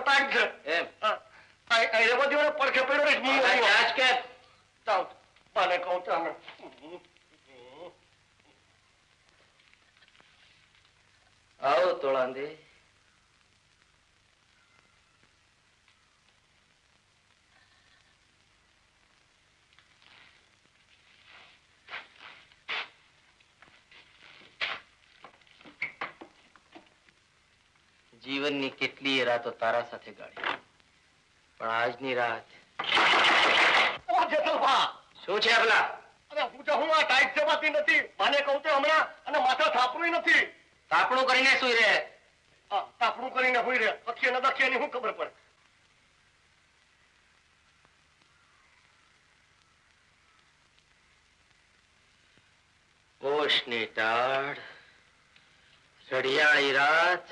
મારો ટાઈમ છે એમ એ બધું પડખે પડ્યો રહીશ હું આજ કે જાઉં મને કહું તો અમે આવો તોળાંદી જીવનની કેટલીય રાતો તારા સાથે ગાળી પણ આજની રાત શું છે પેલા અરે હું આ ટાઈટ જવાતી નથી મને કહું તો હમણાં અને માથા થાપણું નથી તાપણું કરીને સુઈ રહે તાપણું કરીને સુઈ રહે અક્ષય ને દક્ષય ની શું ખબર પડે ઓશની ટાઢ ઘડિયાળી રાત